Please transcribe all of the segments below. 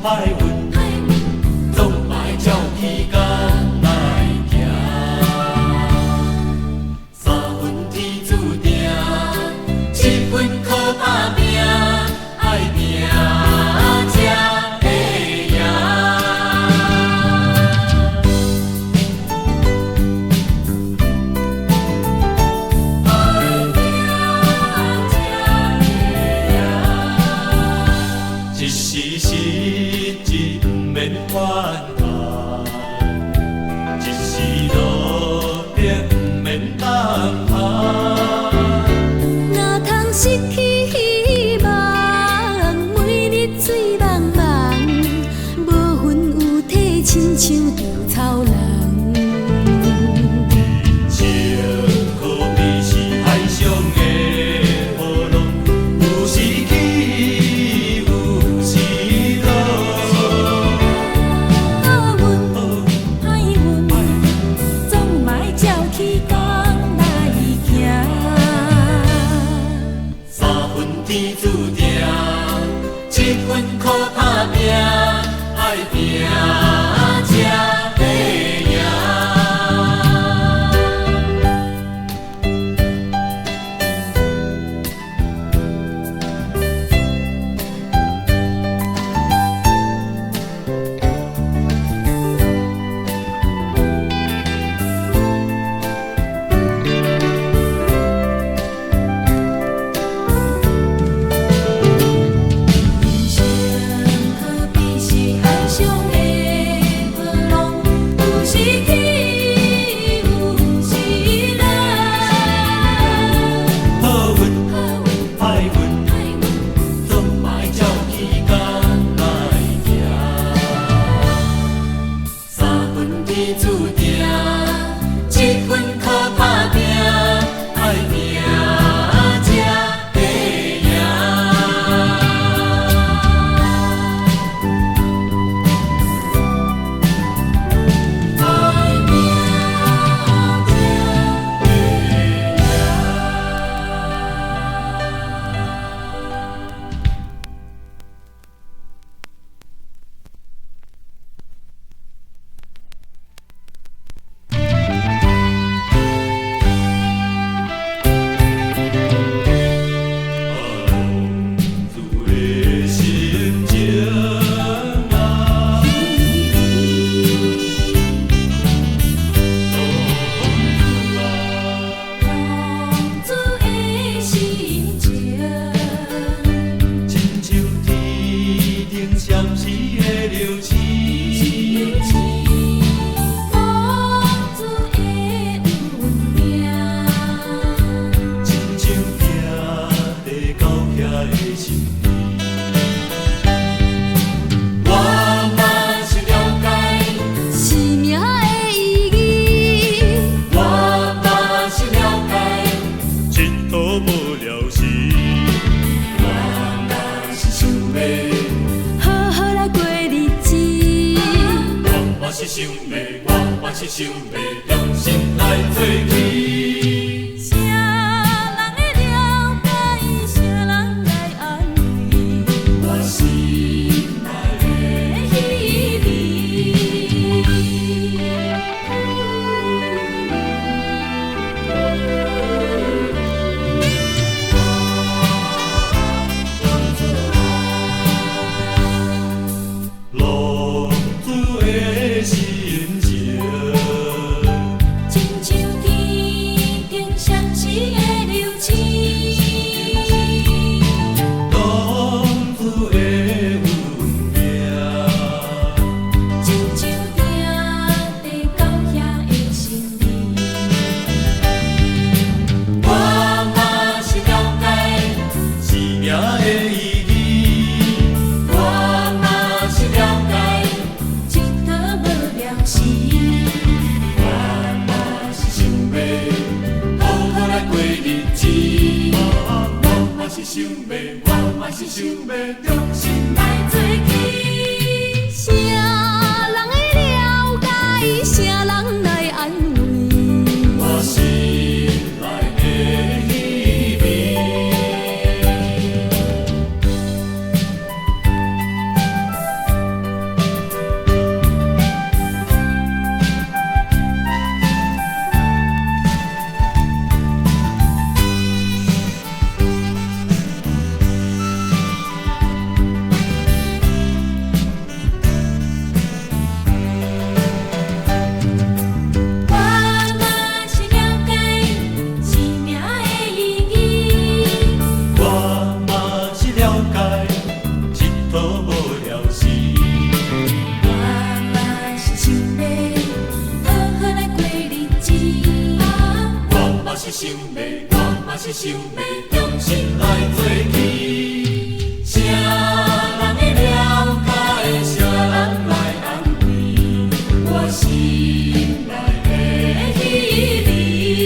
歹运，总莫照起工来行。三分天注定，七分靠打拼，爱拼才会赢。一时失志不免怨叹，一时落魄不免胆寒。哪通失去希望？每日醉茫茫，无魂有体，亲像稻草人。情可比是海上的波浪，有时起，有时落。好运歹运，总莫照起工来行。三分天注定，七分靠打拼，爱拼才会赢。人生可比是海上的波浪，有时起，有时落。好运歹运，总莫照起工来行。三分天注定，七分靠打拼，爱拼才会赢。自的心情啊，浪子的心情，亲像天顶闪烁的流星。浪子的运命，亲像行在高遐的心里。我嘛是了解，生命的意义。我嘛是了解，一途无聊时。我嘛是想要，好好来过日子，我嘛是想要，我嘛是想要，用心来做起。啥人会了解，啥人来安慰，我心内的希浪子的心情。亲像天顶闪烁的流星，浪子的运命，亲像行在高遐的心里。我嘛是了解生命的意义。我嘛是了解，一途无聊时，我嘛是想要好好来过日子。我嘛是想要，我嘛是想要用心来做起。啥人会了解，啥人来安慰，我心内的希望。想要，我嘛是想要重新来做起。啥人会了解？啥人来安慰我心内的稀微？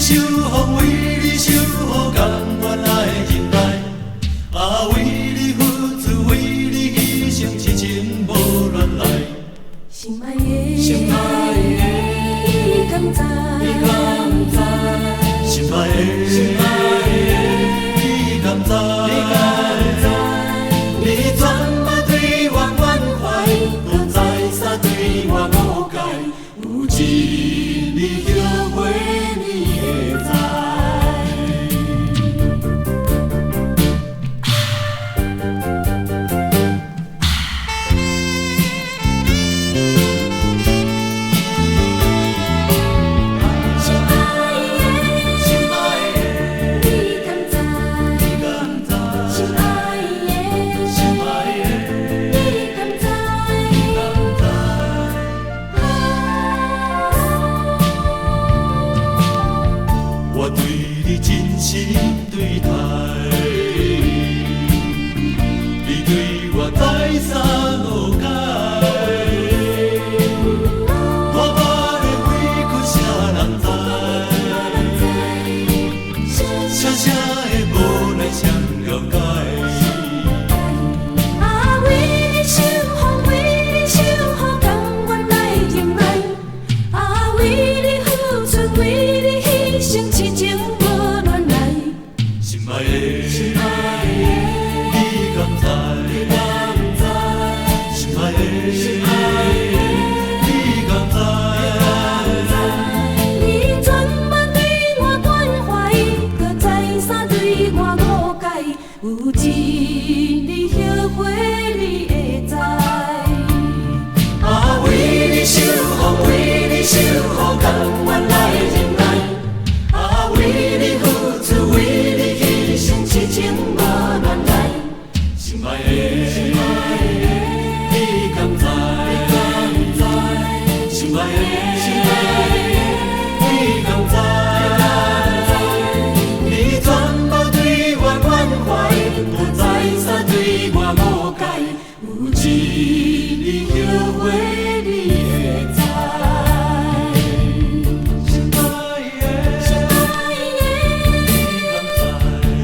守护，为你守护，甘愿来忍耐。为你付出，为你牺牲，痴情无乱来。心爱的，心爱的，你敢知？你敢知？心爱的，心爱的，你敢知？你敢知？你全嘛对我关怀，搁再三对我误解，有一日后悔。我对你真心对待，你对我再三误解，我把你委屈谁人知？谁谁会无奈谁了解？为你守护，为你守护，甘愿来忍耐。为你付出，为你牺牲，痴情无乱来。心爱的，心爱的，你敢知？你敢知？心爱的，心爱的，你敢知？你全嘛对我关怀，搁再三对我误解，有一日后悔你会知。为你守护，为你守护，甘愿来忍耐。为你付出，为你牺牲，痴情无乱来。心爱的，心爱的，你敢知？你敢知？心爱的，心爱的，你敢知？你全嘛对我关怀，搁再三对我误解，有一日后悔你会知。心爱的，心爱的，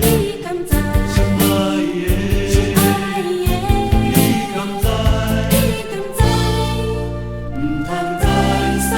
你敢知？心爱的，心爱的，你敢知？你敢知？不通再三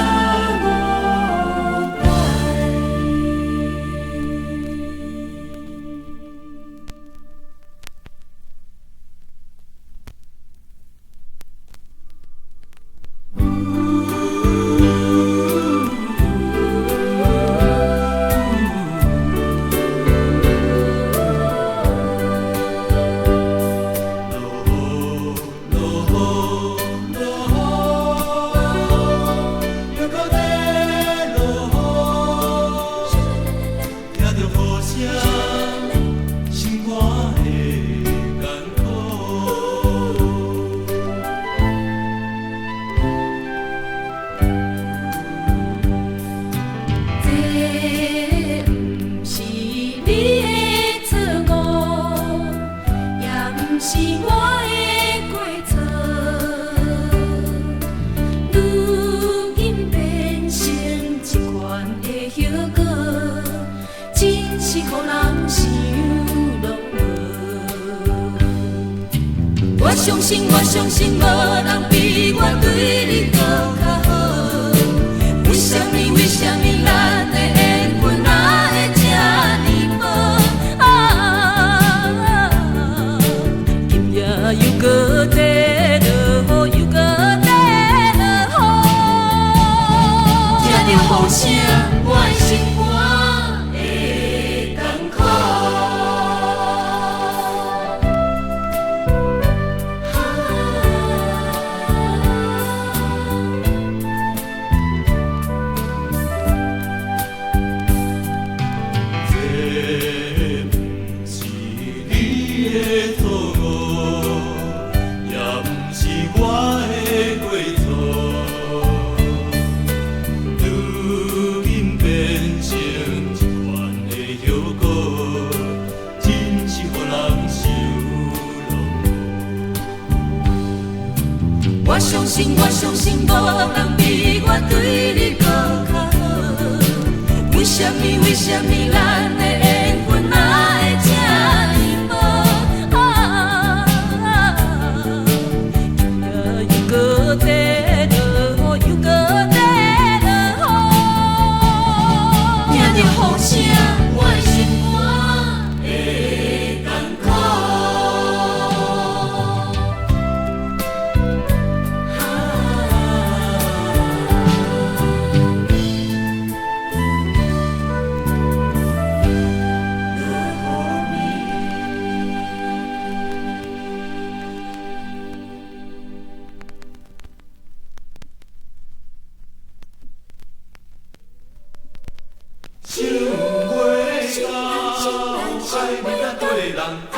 相信，我相信，无人比我对你搁较好。为什么？为什么咱的缘分哪会这呢薄？今夜又搁在落雨，又搁在落雨，听着雨声，我的心肝会艰苦。我相信，我相信，无人比我对你搁较好。为什么？为什么咱的缘分哪会这呢薄？今夜又搁在落雨，又搁在落雨，听着雨声，我的心肝会艰苦。想袂到，爱你甲对人走。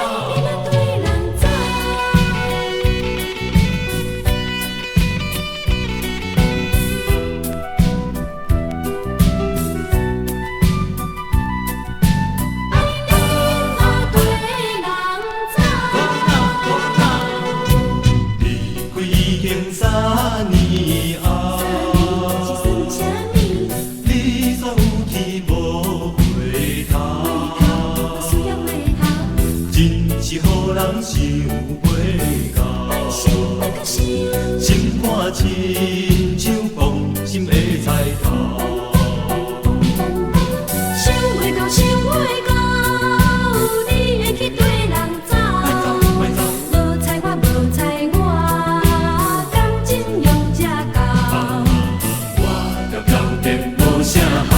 离开已经3年后，你煞有去无回头？真是予人想袂到，心肝亲像放心的菜头。想袂到，想袂到，你会去对人走。无睬我，无睬我，感情用这厚。我着条件无啥好，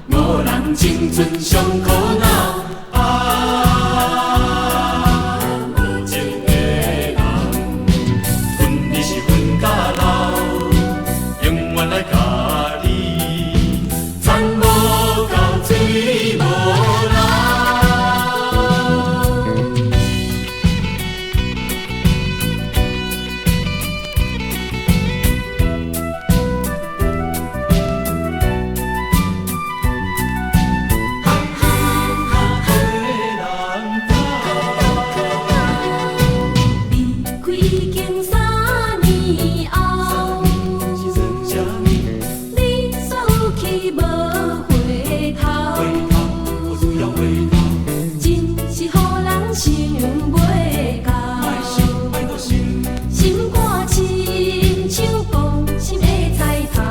无人青春上苦恼。无情的人，分你是分甲老，永远来甲你惨无到嘴无流。离开已经3年后，你煞有去无回头？真是予人想袂到，心肝亲像放心的菜头。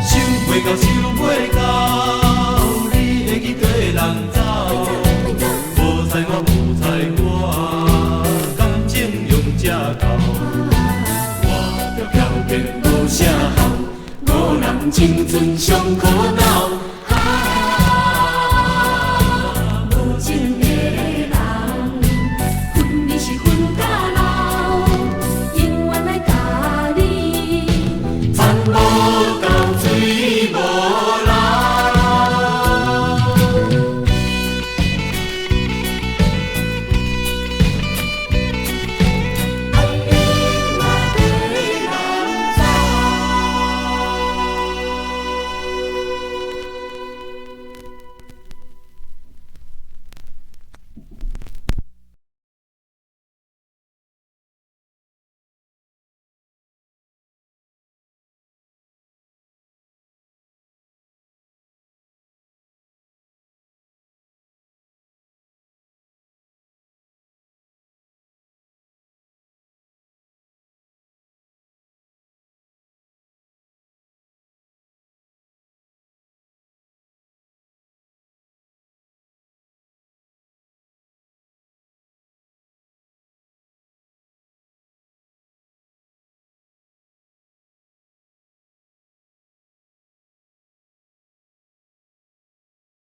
想袂到，想袂到，你会去对人走。无睬我，无睬我，感情用这厚。我着条件无啥好，无人青春上苦恼。